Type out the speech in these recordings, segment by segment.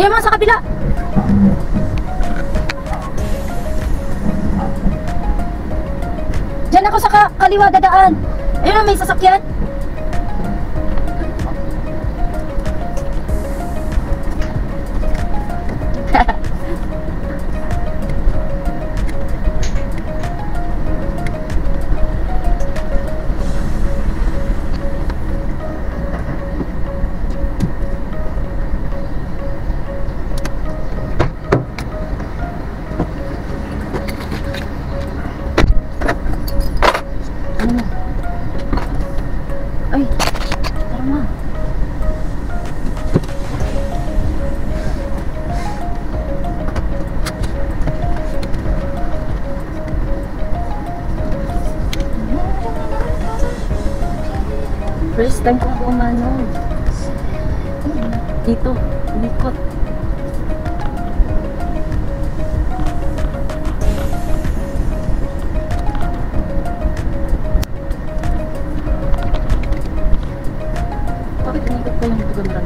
Diyan mo sa kabila. Diyan ako sa kaliwa dadaan. Ayun, may sasakyan. Ay, tara na. First time ko umano. Dito, likot. Bakit inikot pa yung tugamran?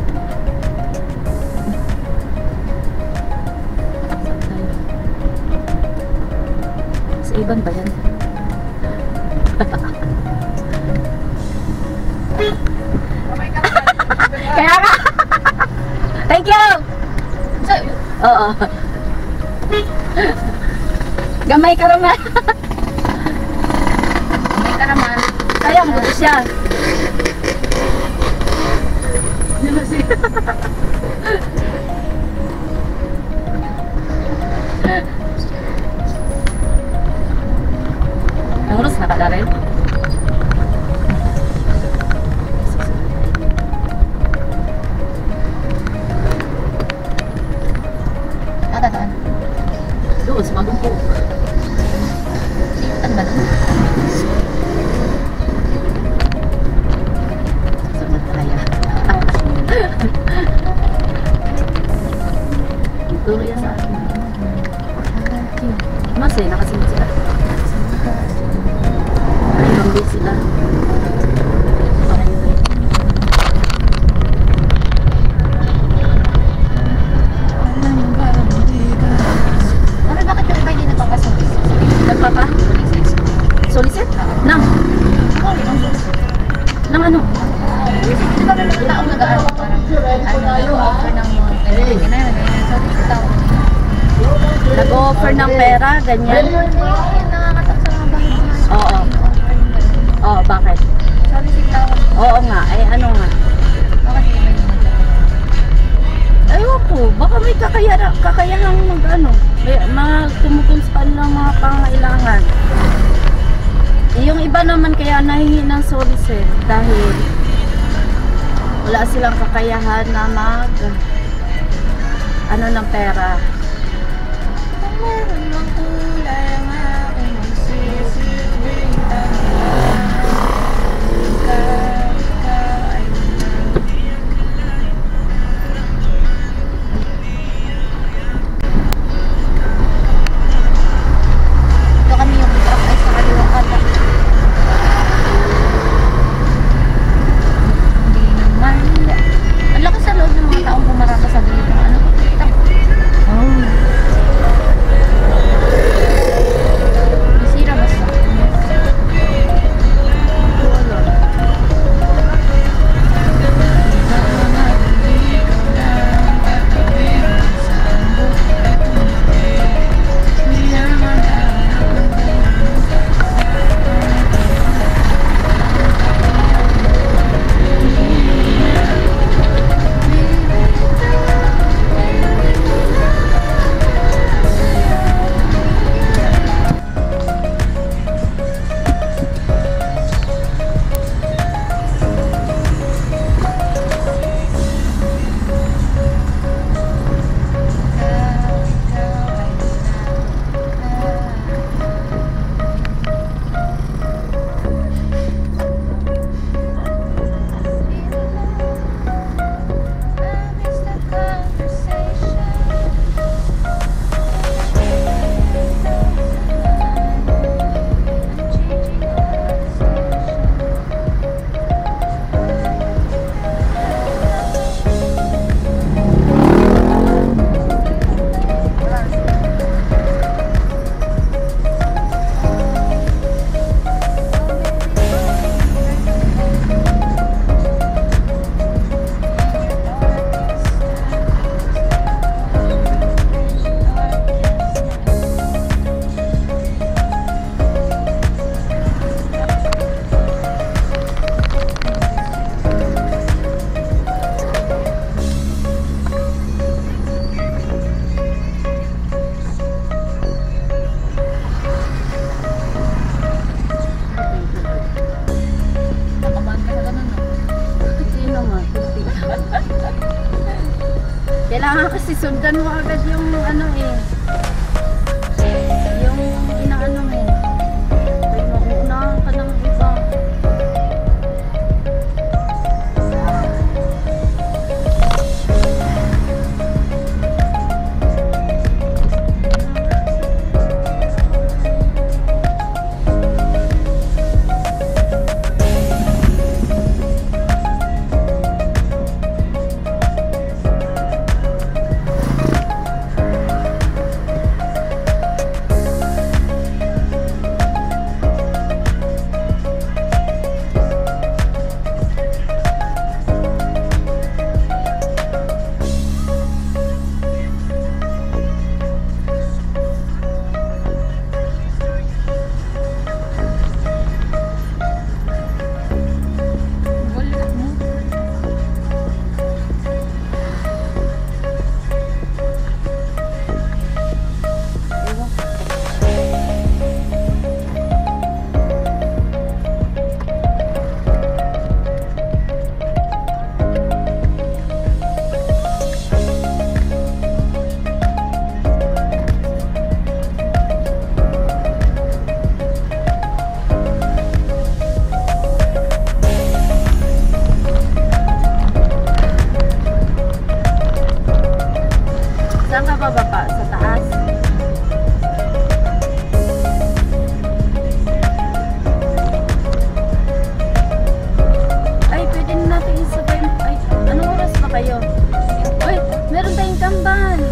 Saan tayo? Sa iban ba yan? Kaya nga! Thank you! Oo. Gamay ka naman. Gamay ka naman. Sayang, buto siya. Ang oras nakala rin. Dadaan. Doon sa bagong po. Ano ba doon? Sunod kaya. Ito yan sa akin. Mas eh, nakasimot sila. Nakasimot sila. Solicit? Nang? Nang ano? Di ba may mga taong nag-aaral parang nag-offer ng Nag-offer ng pera, ganyan? nakakatak sa mga bahay mga Oo. Oo, bakit? solicit tawag. Oo nga, ay ano nga? Bakit hindi may Ayoko po, baka may kakayahang mag-ano, may mga tumutun sa kanilang mga pangailangan. Yung iba naman kaya nahihingi ng solicit dahil wala silang kakayahan na ano ng pera. Kung meron ng kulay ang aking magsisilbing ikaw ay ito kami yung truck ay sa kaliwang katak. Hindi naman. Ang lakas sa loob ng mga taong pumarata sa gilid ng ano. Oh. Bisira basta. Kailangan kasi sundan mo agad yung ano eh. Yung inaano mo. Ay, mauunahan ka ng iba. Saan ka bababa? Sa taas? Ay, pwede na natin isabay. Ay, anong oras ba kayo? Uy, meron tayong tamban.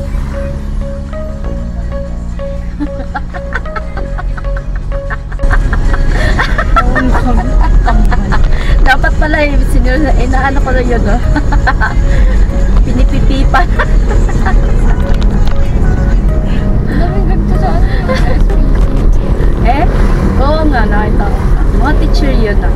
Dapat pala inaano ko na yun, no? Pinipipipan. Daming ganito sa ano. Eh? Oo nga, nakita ko. Mga teacher yun, ah.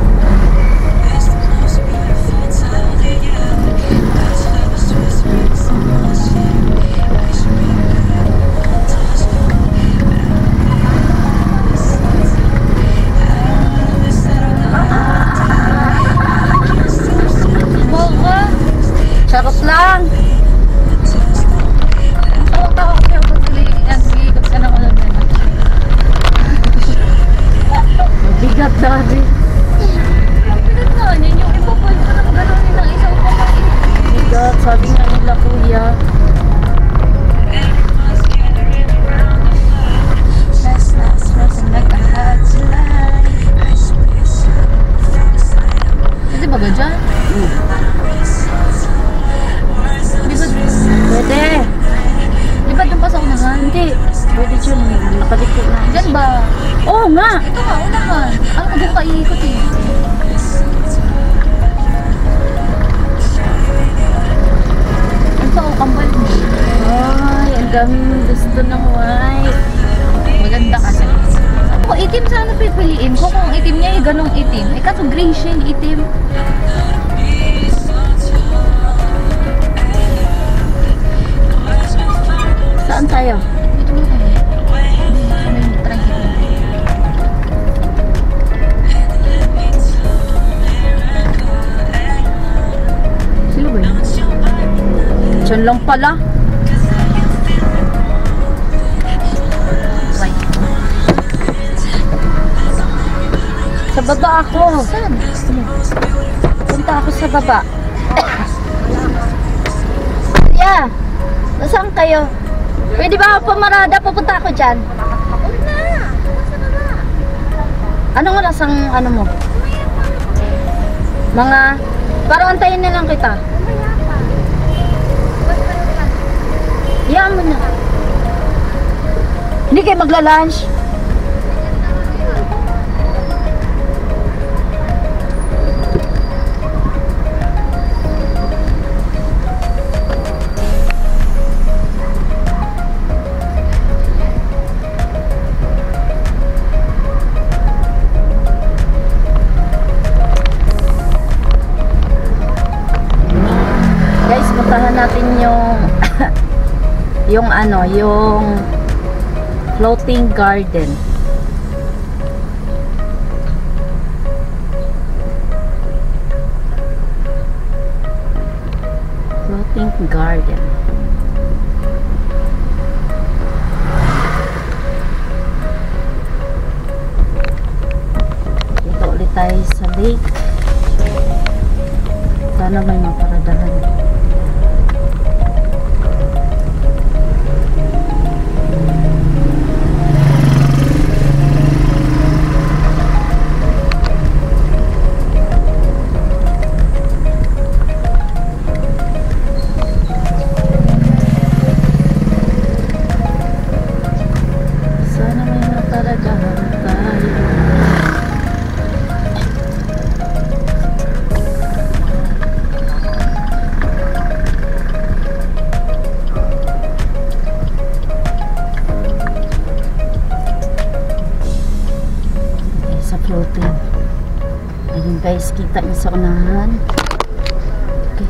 Boga! Charot lang. Tawa-tawa ko kayo pag nag-iikot ka ng ulan na. Mabigat dati. Ang pinag nga niyan, yung iba po ito nang gano'n ng isang pakain. Mabigat, sabi nga nila kuya. Pwede ba dyan? Di ba? Pwede. Di ba dun pa sa unahan? Hindi. Pwede dyan. Nakalikot na. Dyan ba? Oo nga. Ito nga, unahan. Alam ko doon ka iikot eh. Ang sa kambal mo. Ay, ang daming gusto ng white. Maganda kasi. Kung itim sana pipiliin ko. Kung itim niya, ganong itim. Eh, kaso gray siya yung itim. Saan tayo? Ito mo tayo. May tricycle. Sino ba yun? Diyan lang pala. Right. Sa baba ako. Saan? Gusto mo? Punta ako sa baba. Yeah. Nasaan kayo? Pwede ba ako pumarada? Pupunta ako dyan. Ako na! Saan na ba? Anong oras ang ano mo? Mga... Parang antayin na lang kita. Mamaya pa. Ba't ka naman? Iyan mo na. Hindi kayo magla-lunch? Guys, puntahan natin yung yung ano, yung floating garden. Floating garden. tayo sa lake. Sana may maparadahan. Floating. Ayun guys, kita niyo sa unahan. Okay.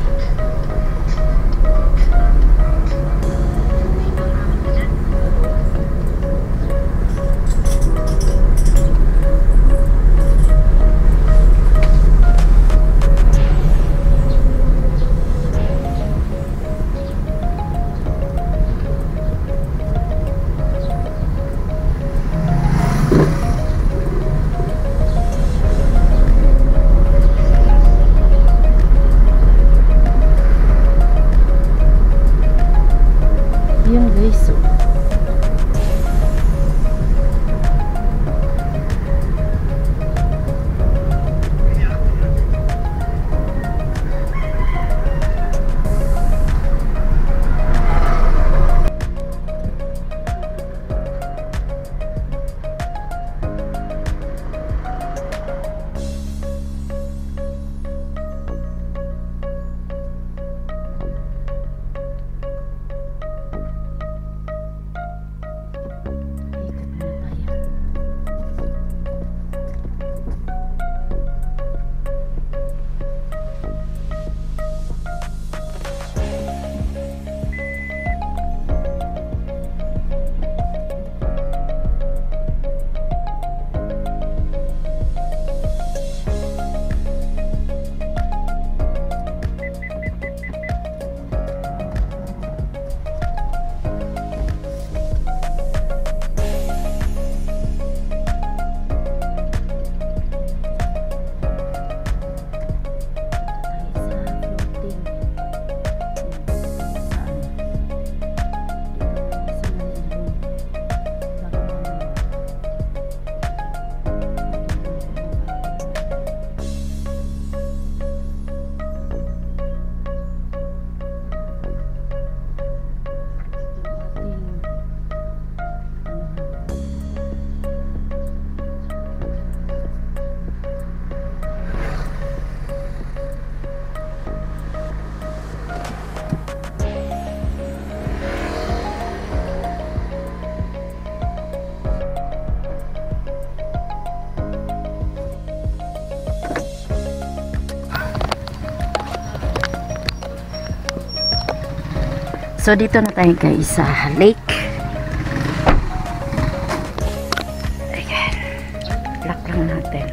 Yun guys. So dito na tayo guys sa lake. Ayan. Lock lang natin.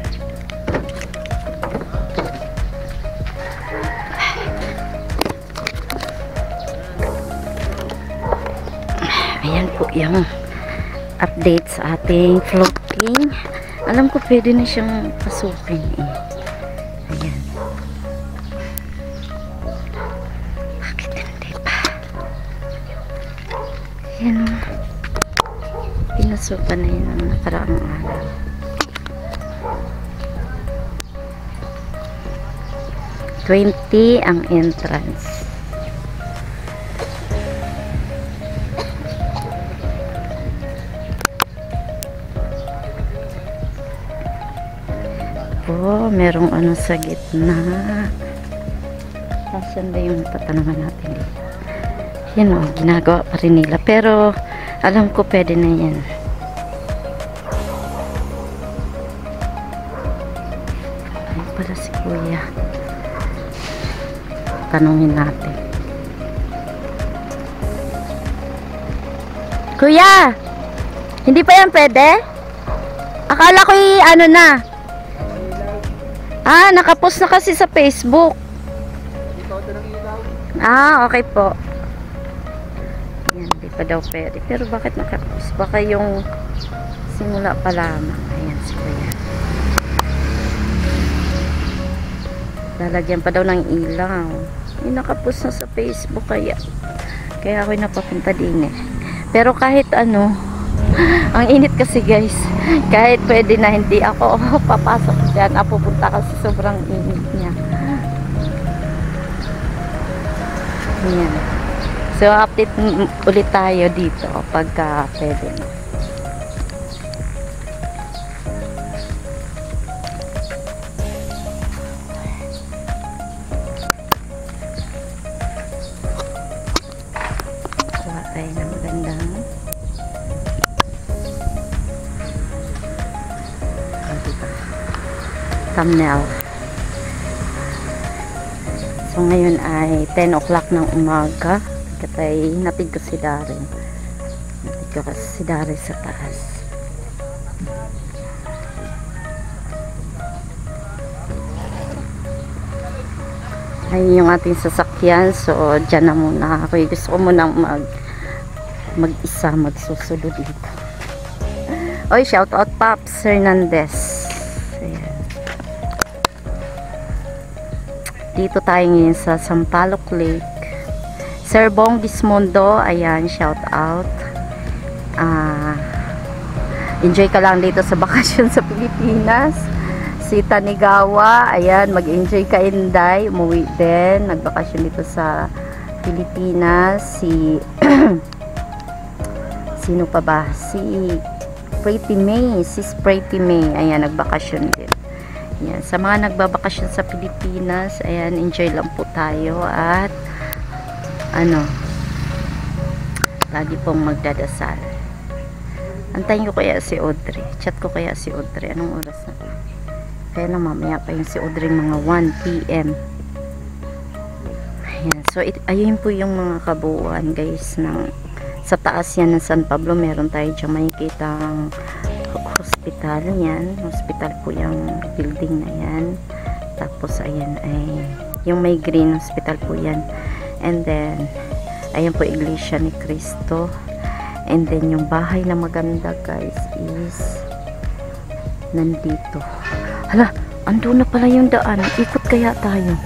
Ayan po yung update sa ating floating. Alam ko pwede na siyang pasukin eh. Ayan. Yan, pinasukan na yun ang nakaraang araw. $20 ang entrance. Po, merong ano sa gitna. Saan ba yung tatanungan natin dito? Yan o, ginagawa pa rin nila. Pero, alam ko pwede na yan. Ayun pala si Kuya. Tanungin natin. Kuya! Hindi pa yan pwede? Akala ko ano na. Ah, nakapost na kasi sa Facebook. Ah, okay po. Yan, di pa daw pwede. Pero bakit nakapost? Baka yung simula pa lamang. Ayan si Kuya. Lalagyan pa daw ng ilaw. Yung nakapost na sa Facebook kaya ako'y napapunta din eh. Pero kahit ano, ang init kasi guys, kahit pwede na hindi ako papasok dyan, pupunta kasi sobrang init niya. Ayan. So update ulit tayo dito pagka pwede na. Kuha tayo ng magandang thumbnail. So ngayon ay 10 o'clock ng umaga. Katay natig ko si Darin. Natig ko kasi si Darin sa taas. Ayun yung ating sasakyan. So dyan na muna ako. Gusto ko munang mag-isa magsusulo dito. Oy, shout out Pops Hernandez. Ayan. Dito tayo ngayon sa Sampaloc Lake. Sir Bong Gismondo, ayan, shout out. Enjoy ka lang dito sa bakasyon sa Pilipinas. Si Tanigawa, ayan, mag-enjoy ka Inday, umuwi din, nagbakasyon dito sa Pilipinas. Si sino pa ba? Si Pretty May, sis Pretty May, ayan, nagbakasyon din. Ayan, sa mga nagbabakasyon sa Pilipinas, ayan, enjoy lang po tayo at ano, lagi pong magdadasal. Antayin ko kaya si Audrey. Chat ko kaya si Audrey. Anong oras na? Kaya na mamaya pa yung si Audrey mga 1 PM. Ayan. So, ayun po yung mga kabuuan guys ng sa taas yan ng San Pablo. Meron tayo dyan makikitang hospital yan. Hospital po yung building na yan. Tapos ayan ay yung may green hospital po yan. And then ayan po Iglesia ni Cristo. And then yung bahay na maganda guys is nandito. Hala, andun na pala yung daan. Ikot kaya tayo.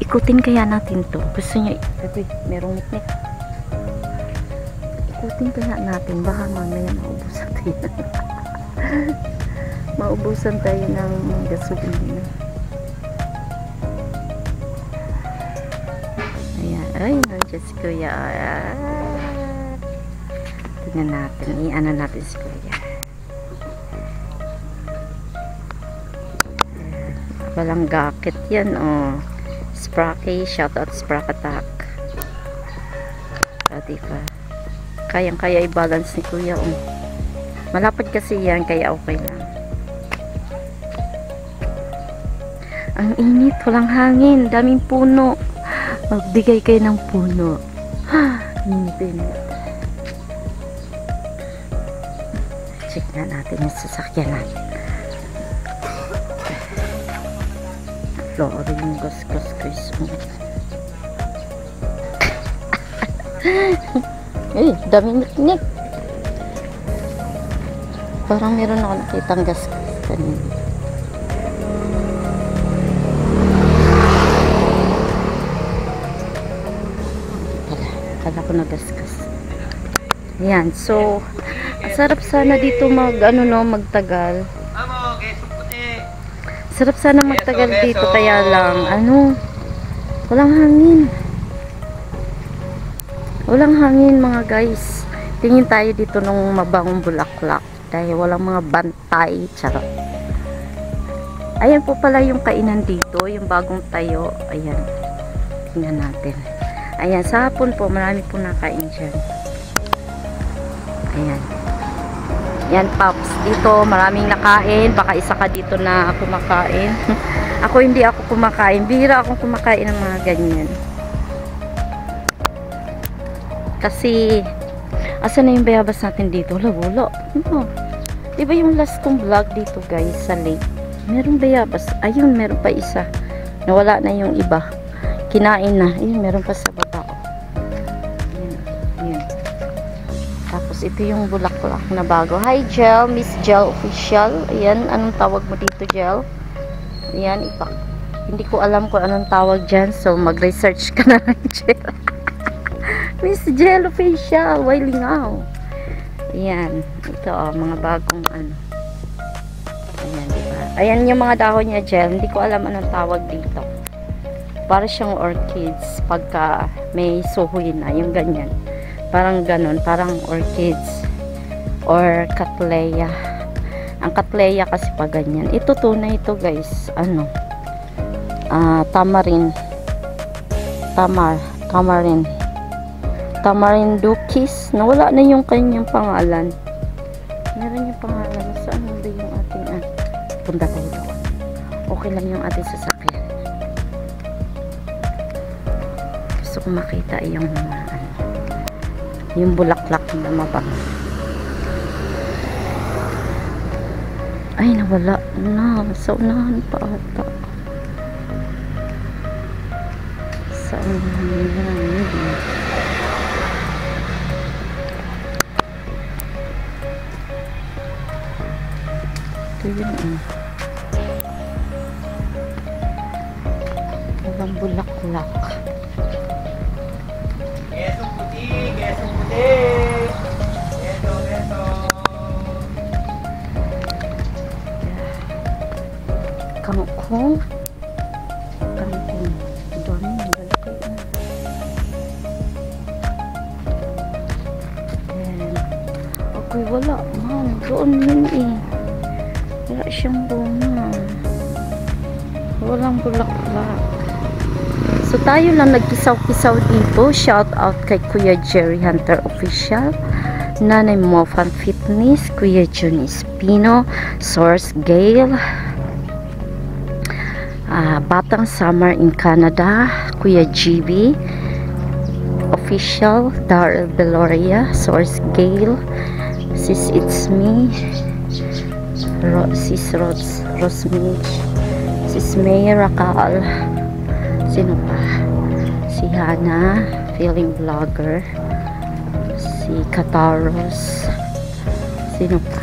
Ikutin kaya natin to. Gusto nyo, merong niknik. Ikutin kaya natin. Baka mamaya maubusan tayo. Maubusan tayo ng gasolina. Ayan. Ay, nandiyan si Kuya. Tingnan natin. I-ano natin si Kuya. Walang gaket yan, oh. Spracky, shout out Sprack Attack. Diba? Kayang-kaya i-balance ni Kuya, oh. Malapad kasi yan, kaya okay lang. Ang init, walang hangin, daming puno. Magbigay kayo ng puno. Init. Check na natin yung sasakyan natin. Lori yung gas-gas guys. Eh, daming niknik. Parang meron ako nakitang gas-gas kanina. Kala ko na gas-gas. Ayan, so ang sarap sana dito magtagal. Sarap sana magtagal dito, kaya lang walang hangin. Walang hangin mga guys. Tingin tayo dito nung mabangong bulaklak dahil walang mga bantay. Charot. Ayan po pala yung kainan dito, yung bagong tayo. Ayan. Tingnan natin. Ayan, sa hapon po marami po nakain dyan. Ayan. Yan Pops, dito maraming nakain. Baka isa ka dito na kumakain. Ako hindi ako kumakain. Bihira akong kumakain ng mga ganyan. Kasi asan na yung bayabas natin dito? Wala. Diba yung last kong vlog dito guys sa lake? Merong bayabas. Ayun, meron pa isa. Nawala na yung iba. Kinain na. Ayun, meron pa sa baba. Ayun. Tapos ito yung bulaklak na bago. Hi Gel, Miss Gel Official. Ayan, anong tawag mo dito Gel? Yan, hindi ko alam kung anong tawag dyan. So, mag-research ka na lang, Jel. Miss Jel Official, Wailingaw. Ayan. Ito, mga bagong ano. Ayan, diba? Ayan yung mga dahon niya, Jel. Hindi ko alam anong tawag dito. Para siyang orchids. Pagka may suhoy na, yung ganyan. Parang ganun. Parang orchids. Or cattleya. Ang cattleya kasi pa ganyan. Ito tunay ito, guys. Ano? Tamarindukis. Nawala na yung kanyang pangalan. Meron yung pangalan. Saan ba yung ating punta tayo doon. Okay lang yung ating sasakyan. Gusto ko makita yung yung bulaklak na mabango. Ay, nawala na. Sa unahan pa ata. Sa unahan na. Ito yun. Walang bulaklak. Queso puti, queso puti. Queso. Kangkong. Dami, malaki na. Ayan. Okay, wala. Man, doon yun eh. Wala siyang bunga. Walang bulaklak. So, tayo lang nagkisaw-kisaw dito. Shout out kay Kuya Jerry Hunter Official, Nanay Mo Fan Fitness, Kuya Jun Espino, Source Gale, Batang Summer in Canada, Kuya GB Official, Darrell Beloria, Source Gale, Sis It's Me, Sis Rosmich, Sis May Rakal, sino pa? Si Hana, Feeling Vlogger, si Kataros, sino pa?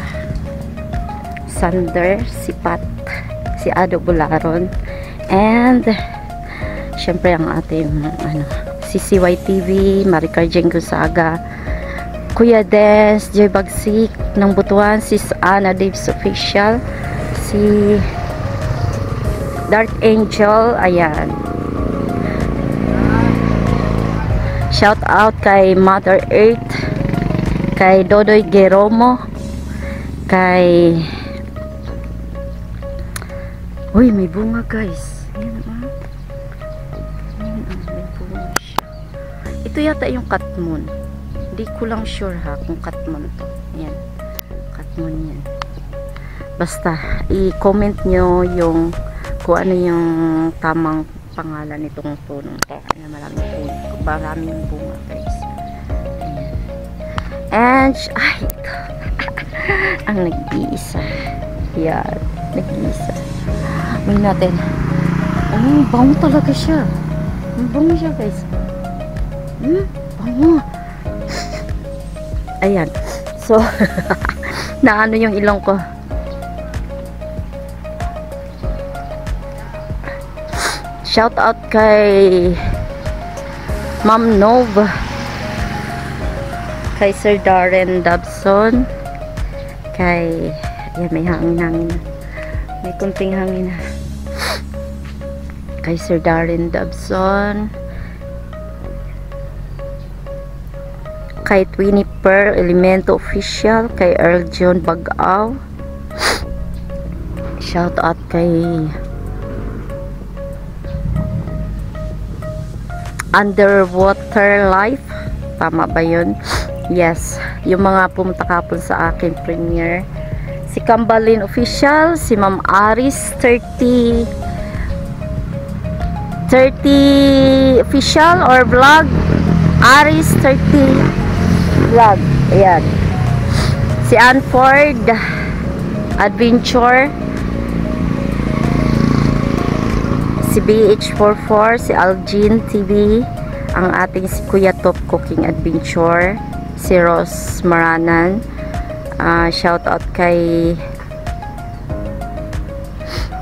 Sander, si Pat, si Ado Bularon, and syempre ang ating si CYTV, Maricar Jeng Gonzaga, Kuya Des, Joy Bagsik ng Butuan, Sis Ana Daves Official, si Dark Angel, ayan. Shout out kay Mother Earth, kay Dodoy Geromo, kay uy, may bunga, guys. Ayan, ayan, may bunga siya. Ito yata yung katmon. Hindi ko lang sure ha kung katmon to. Ayan, katmon yan. Basta i-comment nyo yung kung ano yung tamang pangalan nitong punong to. Ayan, maraming bunga, guys. Ayan. And ay, ang nag-iisa. Yan, nag-iisa. May natin. Oh, bango talaga siya. Bango siya, guys. Bango. Ayan. So, naano yung ilong ko. Shout out kay Ma'am Nov, kay Sir Darren Dobson, kay yan, may hangin-hangin na. May kunting hangin na. Kay Sir Darren Dobson, kay Twinnie Pearl Elemento Official, kay Earl John Bagaw. Shout out kay Underwater Life, tama ba yun? Yes, yung mga pumunta kapon sa akin premiere, si Kambalin Official, si Ma'am Aris 30 official or vlog, Aris 30 vlog, ayan. Si Anford Adventure, si BH44, si Algin TV, ang ating si Kuya Top Cooking Adventure, si Ross Maranan, shout out kay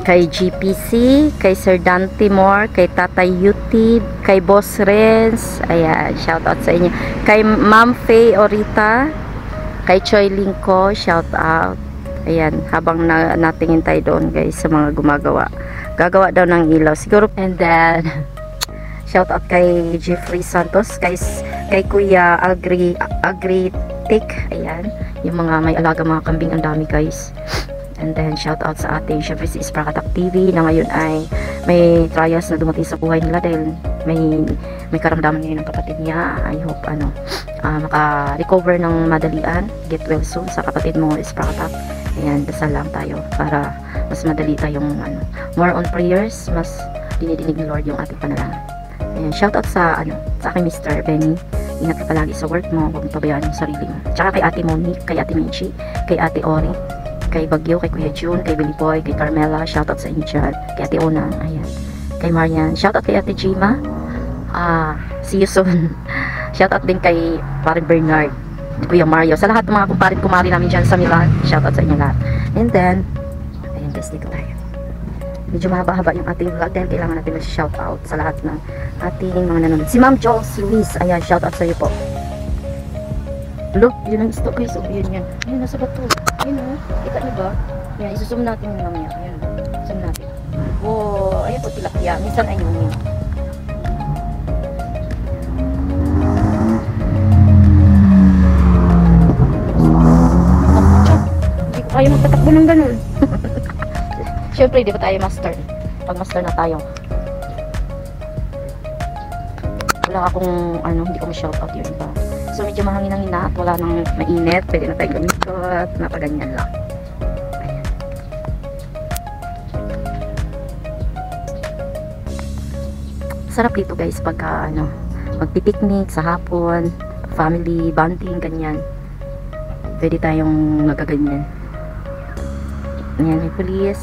kay GPC, kay Sir Dante Moore, kay Tatay YouTube, kay Boss Renz, ayan, shout out sa inyo, kay Ma'am Faye Orita, kay Choi Lingko, shout out, ayan, habang natingin tayo doon guys sa mga gagawa daw ng ilaw siguro. And then shout out kay Jeffrey Santos, kay Kuya Agritic, ayan, yung mga may alaga mga kambing, ang dami guys. And then shout out sa ating syempre si Sprakatak TV na ngayon ay may trials na dumating sa buhay nila dahil may karamdaman ngayon ng kapatid niya. I hope maka-recover ng madalian, get well soon sa kapatid mo Sprakatak. Ayan, dasal lang tayo para mas madali tayong more on prayers, mas dinidinig ni Lord yung ating panalangin. Ayan, shout out sa aking Mr. Benny. Ingat ka palagi sa work mo, huwag mong pabayaan yung sarili mo. Tsaka kay Ate Monique, kay Ate Minchi, kay Ate Ori, kay Bagyo, kay Kuya June, kay Billy Boy, kay Carmela, shoutout sa inyo dyan, kay Ate Ona, ayan, kay Marian, shoutout kay Ate Jima, see you soon. Shoutout din kay Parin Bernard, Kuya Mario, sa lahat ng mga kumari namin dyan sa Milan, shoutout sa inyo lahat. And then, ayan guys, dito tayo. Medyo mahaba-haba yung ating vlog dahil kailangan natin mag-shoutout sa lahat ng ating mga nanonood. Si Ma'am Jones Luis, ayan, shoutout sa iyo po. Look, yun ang stock guys, yun. Yun, nasa bato. Yun o, kita nyo ba? Yan, isusum natin yung mamaya. Ayan, zoom natin. Wow, ayan po tilapia. Minsan ay yun. Hindi ko kaya magtatakbo ng ganun. Siyempre, di ba tayo master? Pag master na tayo. Wala akong, hindi ko ma-shoutout yun iba. So medyo mahangin-hangin na at wala nang mainit, pwede na tayong gamito at napaganyan lang. Ayan. Sarap dito guys pagka magpipiknik sa hapon, family bonding, ganyan. Pwede tayong magaganyan. Ayan, may police.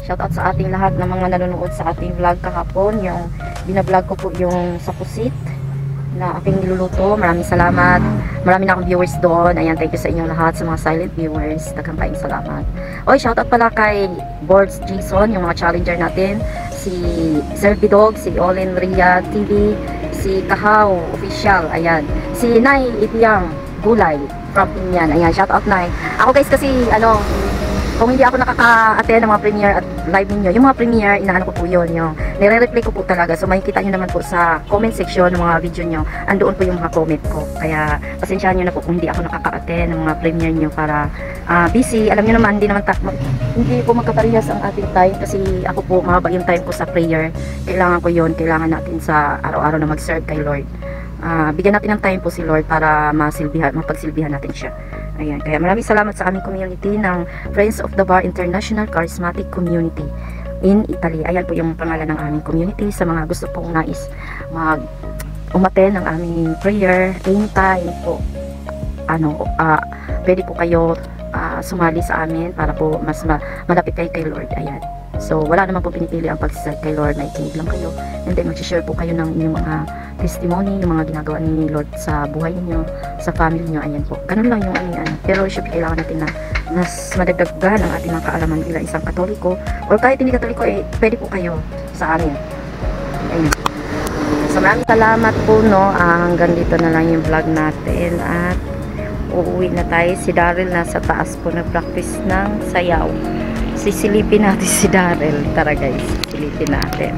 Shoutout sa ating lahat ng mga nanonood sa ating vlog kahapon. Yung binablog ko po yung sa pusit na aking niluluto. Maraming salamat. Marami na akong viewers doon. Ayan, thank you sa inyong lahat, sa mga silent viewers. Daghang kaing salamat. Oy, shoutout pala kay Boards Jason, yung mga challenger natin. Si Sir Bidog, si Olin Ria TV, si Kahaw Official, ayan. Si Nay Ipiyang Gulay from Pinyan. Ayan, shoutout Nay. Ako guys kasi kung hindi ako nakaka-attend ng mga premiere at live ninyo, yung mga premiere, inaano ko po yun, yung nire-replay ko po talaga. So makikita nyo naman po sa comment section ng mga video nyo, andoon po yung mga comment ko. Kaya pasensyahan nyo na po kung hindi ako nakaka-attend ng mga premiere nyo para busy. Alam nyo naman, hindi po magkaparehas ang ating time kasi ako po, mahaba yung time ko sa prayer. Kailangan ko yun, kailangan natin sa araw-araw na mag-serve kay Lord. Bigyan natin ng time po si Lord para mapagsilbihan natin siya. Ayan, kaya maraming salamat sa aming community ng Friends of the Bar International Charismatic Community in Italy. Ayan po yung pangalan ng aming community. Sa mga gusto pong nais umattend ng aming prayer anytime po, pwede po kayo sumali sa amin para po mas malapit kayo kay Lord. Ayan. So, wala naman po pinipili ang pagsiserve kay Lord, na ikinig lang kayo. And then, mag-share po kayo ng inyong mga testimony, yung mga ginagawa ni Lord sa buhay niyo, sa family niyo. Ayan po. Ganun lang yung Pero, syempre, kailangan natin na mas madagdagan ang ating mga kaalaman bilang isang Katoliko. Or kahit hindi Katoliko, pwede po kayo sa amin. Ayan. So, maraming salamat po, hanggang dito na lang yung vlog natin. At, uuwi na tayo. Si Daryl nasa taas po, nag-practice ng sayaw. Sisilipin natin si Daryl. Tara guys, silipin natin.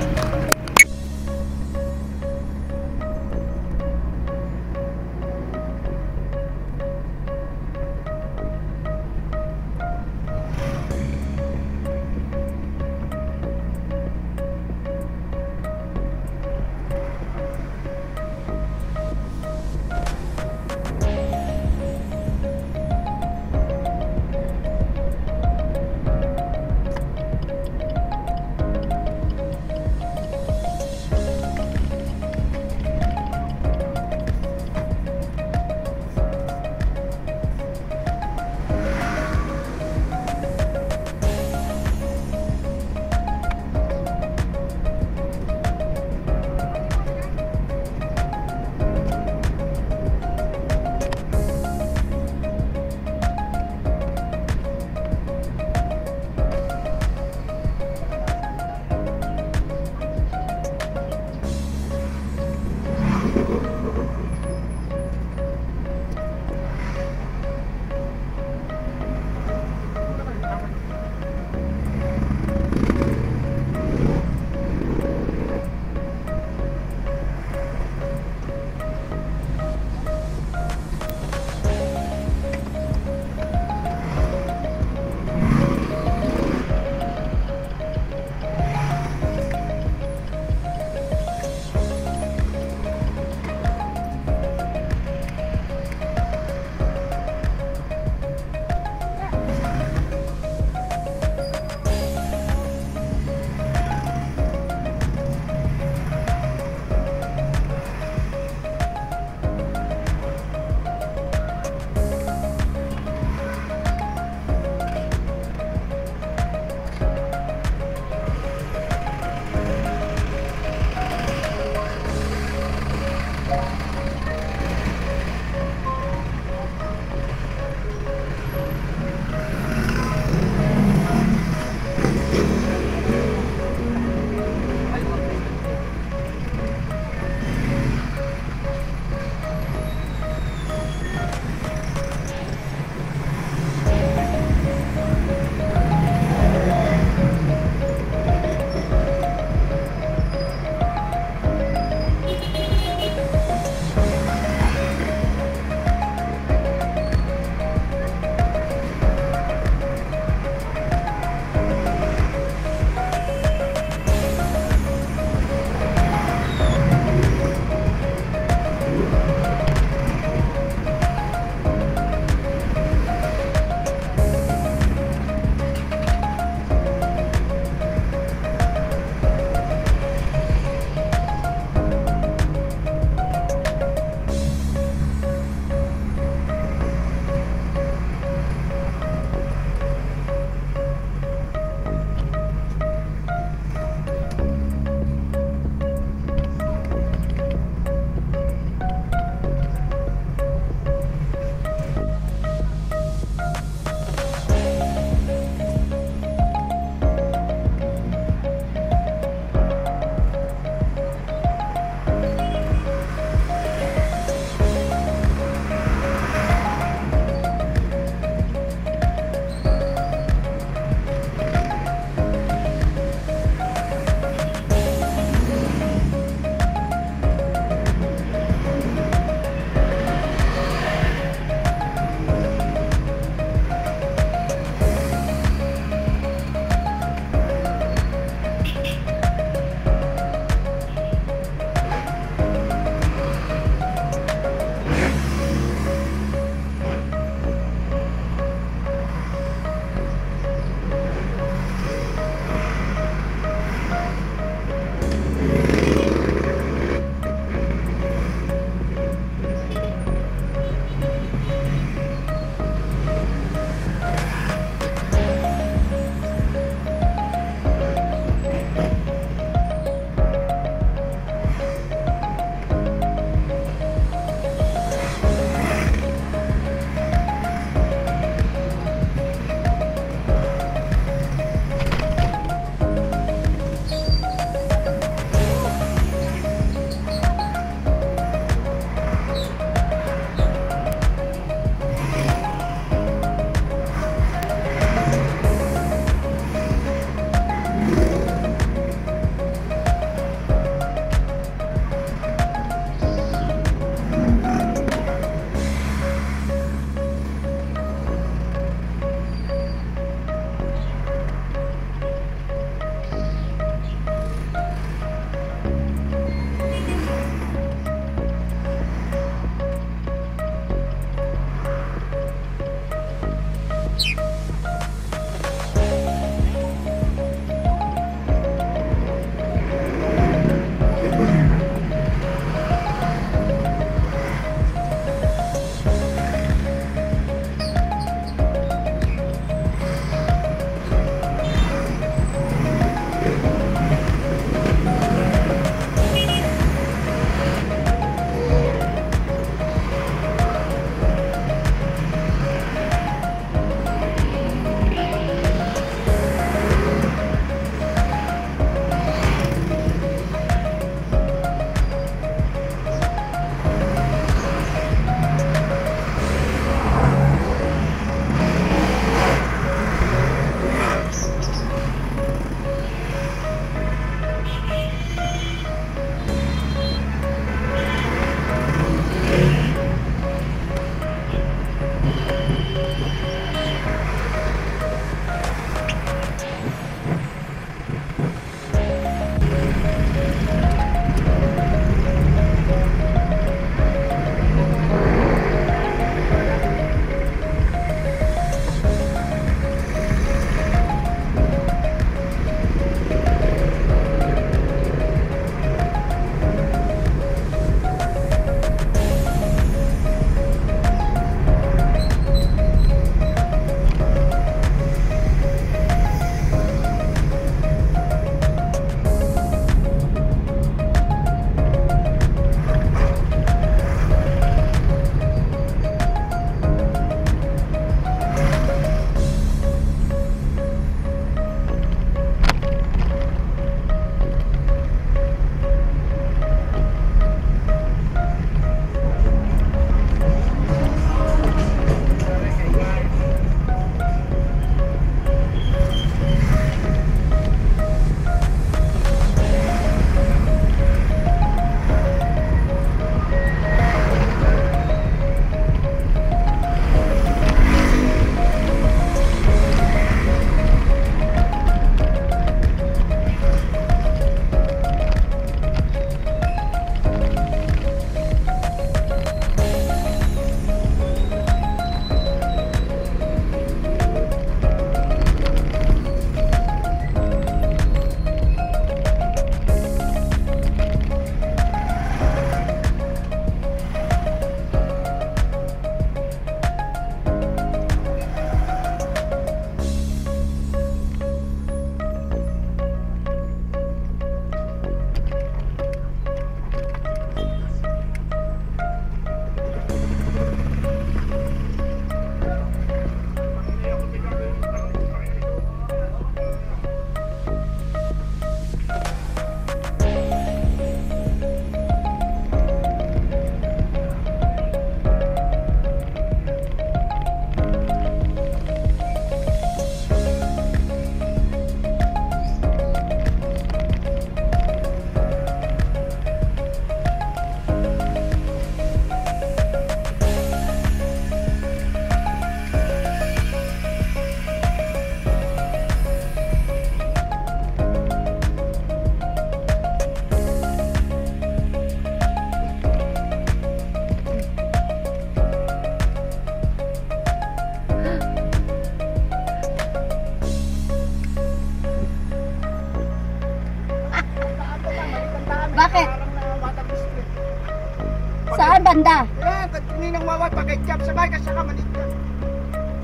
Saan banda? Yan, katunin ng waway pagkajab sabay ka sa kamanit ka.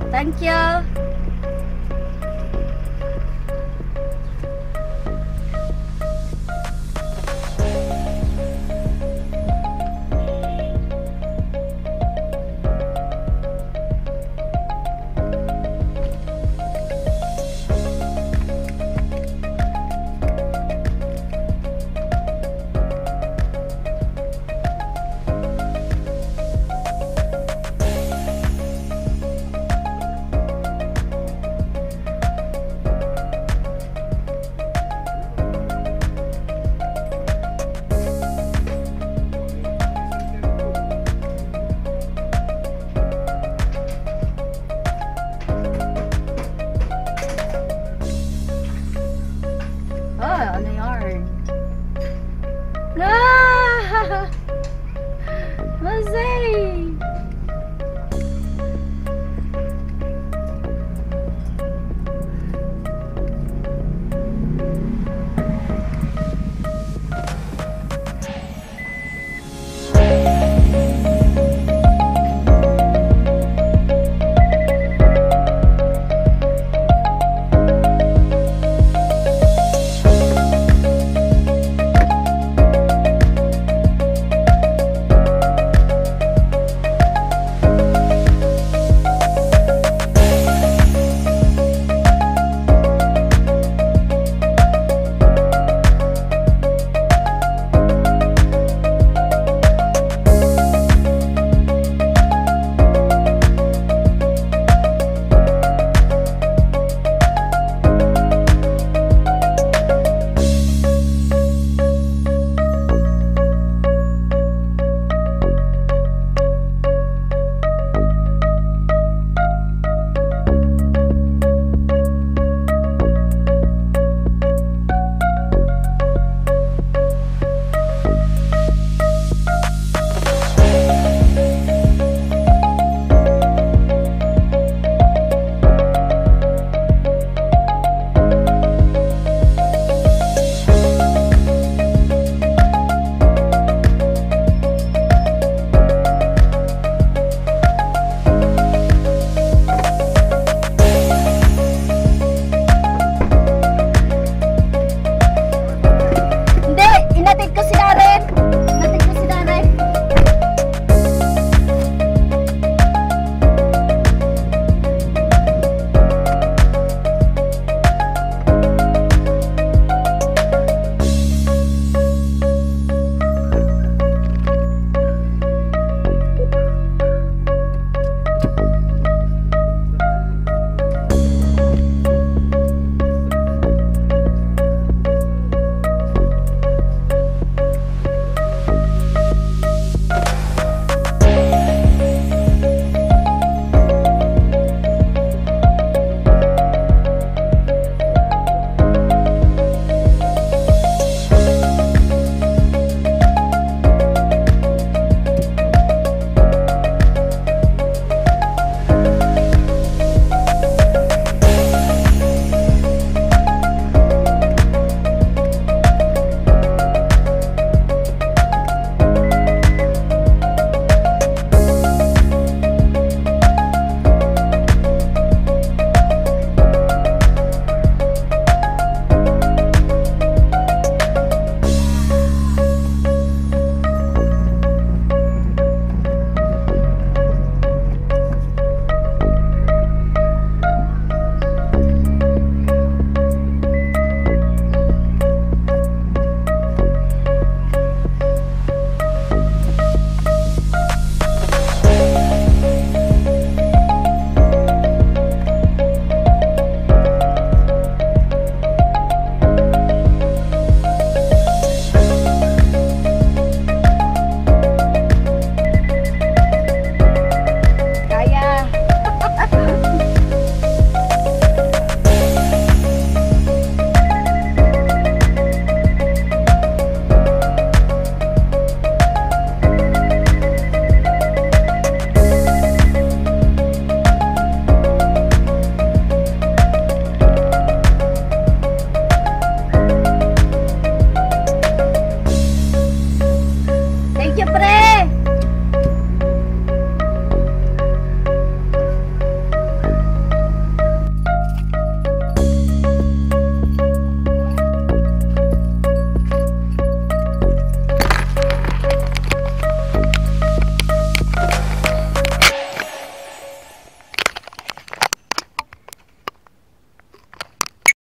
Thank you.